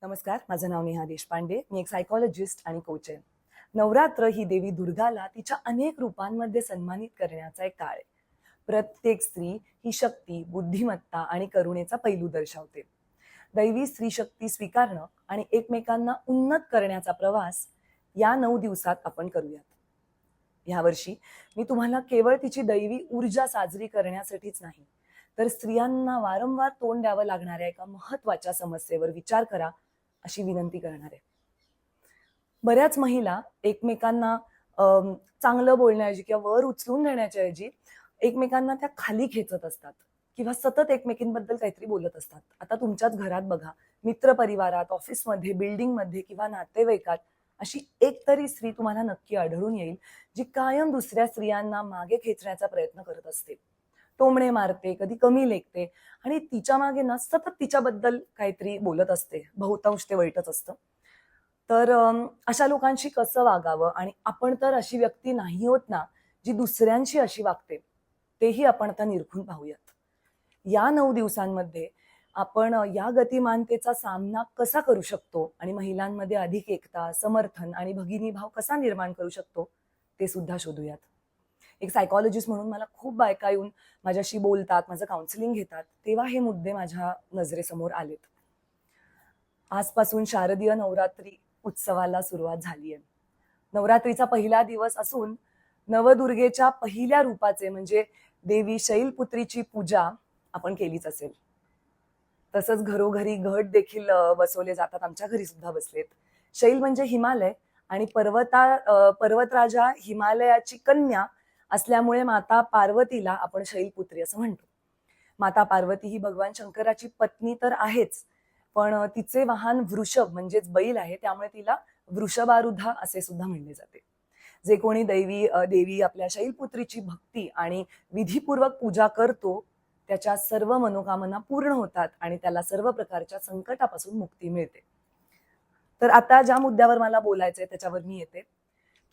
नमस्कार, माझं नाव नेहा देशपांडे. मी एक सायकॉलॉजिस्ट आणि कोच आहे. नवरात्र ही देवी दुर्गाला तिच्या अनेक रूपांमध्ये सन्मानित करण्याचा एक काळ आहे. प्रत्येक स्त्री ही शक्ती, बुद्धिमत्ता आणि करुणेचा पैलू दर्शवते. दैवी स्त्री शक्ती स्वीकारणं आणि एकमेकांना उन्नत करण्याचा प्रवास या 9 दिवसात आपण करूयात. यावर्षी मी तुम्हाला केवळ तिची दैवी ऊर्जा साजरी करण्यासाठीच नाही, तर स्त्रियांना वारंवार तोंड द्यावं लागणाऱ्या एका महत्वाच्या समस्येवर विचार करा अशी विनंती करणार आहे. बऱ्याच महिला एकमेकांना चांगलं बोलण्याऐवजी किंवा वर उचलून देण्याच्या ऐवजी एकमेकांना त्या खाली खेचत असतात किंवा सतत एकमेकींबद्दल काहीतरी बोलत असतात. आता तुमच्याच घरात बघा, मित्रपरिवारात, ऑफिसमध्ये, बिल्डिंगमध्ये किंवा नातेवाईकात अशी एक तरी स्त्री तुम्हाला नक्की आढळून येईल, जी कायम दुसऱ्या स्त्रियांना मागे खेचण्याचा प्रयत्न करत असते. टोमणे मारते, कधी कमी लेखते आणि तिच्या मागे ना सतत तिच्याबद्दल काहीतरी बोलत असते. बहुतांश ते वाईटच असतं. तर अशा लोकांशी कसं वागावं, आणि आपण तर अशी व्यक्ती नाही होत ना जी दुसऱ्यांशी अशी वागते, तेही आपण आता निरखून पाहूयात. या 9 दिवसांमध्ये आपण या गतिमानतेचा सामना कसा करू शकतो आणि महिलांमध्ये अधिक एकता, समर्थन आणि भगिनीभाव कसा निर्माण करू शकतो, ते सुद्धा शोधूयात. एक सायकॉलॉजिस्ट म्हणून मला खूप बायका येऊन माझ्याशी बोलतात, माझं काउन्सिलिंग घेतात, तेव्हा हे मुद्दे माझ्या नजरेसमोर आलेत. आजपासून शारदीय नवरात्री उत्सवाला सुरुवात झाली आहे. नवरात्रीचा पहिला दिवस असून नवदुर्गेच्या पहिल्या रूपाचे म्हणजे देवी शैलपुत्रीची पूजा आपण केलीच असेल. तसंच घरोघरी घट देखील बसवले जातात. आमच्या घरी सुद्धा बसलेत. शैल म्हणजे हिमालय आणि पर्वतराजा हिमालयाची कन्या असल्यामुळे माता पार्वतीला आपण शैलपुत्री असं म्हणतो. माता पार्वती ही भगवान शंकराची पत्नी तर आहेच, पण तिचे वाहन वृषभ म्हणजेच बैल आहे, त्यामुळे तिला वृषभारूढा असे सुद्धा म्हणले जाते. जे कोणी देवी आपल्या शैलपुत्रीची भक्ती आणि विधीपूर्वक पूजा करतो, त्याच्या सर्व मनोकामना पूर्ण होतात आणि त्याला सर्व प्रकारच्या संकटापासून मुक्ती मिळते. तर आता ज्या मुद्द्यावर मला बोलायचंय त्याच्यावर मी येते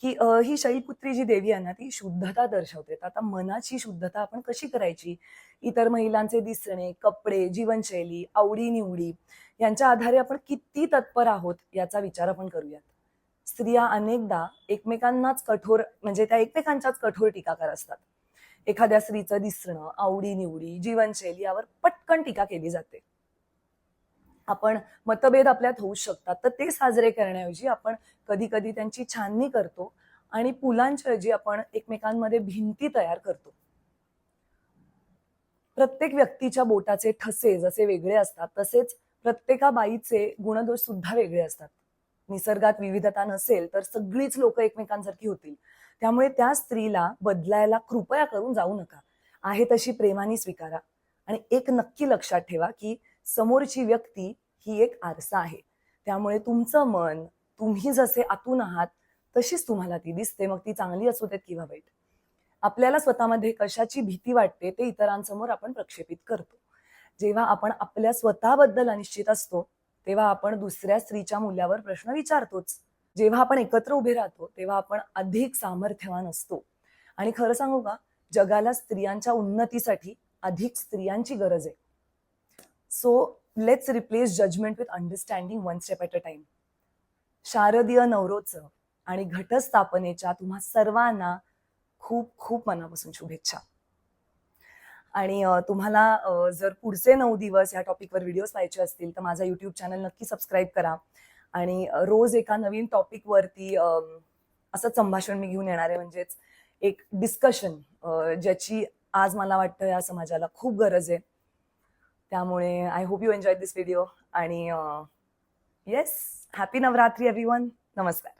की ही शैलपुत्री जी देवी आहे ना, ती शुद्धता दर्शवते. आता मनाची शुद्धता आपण कशी करायची? इतर महिलांचे दिसणे, कपडे, जीवनशैली, आवडी-निवडी यांच्या आधारे आपण किती तत्पर आहोत याचा विचार आपण करूयात. स्त्रिया अनेकदा एकमेकांनाच कठोर म्हणजे त्या एकमेकांच्याच कठोर टीकाकार असतात. एखाद्या स्त्रीचं दिसणं, आवडी-निवडी, जीवनशैली यावर पटकन टीका केली जाते. आपण मतभेद आपल्यात होऊ शकतात, तर ते साजरे करण्याऐवजी आपण कधी कधी त्यांची छाननी करतो आणि पुलांच्या ऐवजी आपण एकमेकांमध्ये भिंती तयार करतो. प्रत्येक व्यक्तीच्या बोटाचे ठसे जसे वेगळे असतात, तसेच प्रत्येका बाईचे गुणदोष सुद्धा वेगळे असतात. निसर्गात विविधता नसेल तर सगळीच लोक एकमेकांसारखी होतील. त्यामुळे त्या स्त्रीला बदलायला कृपया करून जाऊ नका. आहे तशी प्रेमाने स्वीकारा आणि एक नक्की लक्षात ठेवा की समोरची व्यक्ती ही एक आरसा आहे. त्यामुळे तुमचं मन, तुम्ही जसे आतून आहात तशीच तुम्हाला ती दिसते, मग ती चांगली असू देत किंवा वाईट. आपल्याला स्वतःमध्ये कशाची भीती वाटते ते इतरांसमोर आपण प्रक्षेपित करतो. जेव्हा आपण आपल्या स्वतःबद्दल अनिश्चित असतो, तेव्हा आपण दुसऱ्या स्त्रीच्या मूल्यावर प्रश्न विचारतोच. जेव्हा आपण एकत्र उभे राहतो तेव्हा आपण अधिक सामर्थ्यवान असतो. आणि खरं सांगू का, जगाला स्त्रियांच्या उन्नतीसाठी अधिक स्त्रियांची गरज आहे. So let's replace judgement with understanding, one step at a time. शारदीय नवरोत्सव आणि घटस्थापनेच्या तुम्हा सर्वांना खूप खूप मनापासून शुभेच्छा. आणि तुम्हाला जर पुढचे 9 दिवस या टॉपिकवर व्हिडिओज पाहायचे असतील तर माझा YouTube चॅनल नक्की सबस्क्राईब करा. आणि रोज एका नवीन टॉपिकवरती असं संभाषण मी घेऊन येणार आहे, म्हणजेच एक डिस्कशन ज्याची आज मला वाटतं या समाजाला खूप गरज आहे. त्यामुळे I hope you enjoy this video आणि येस, हॅपी नवरात्री एव्हरीवन. नमस्कार.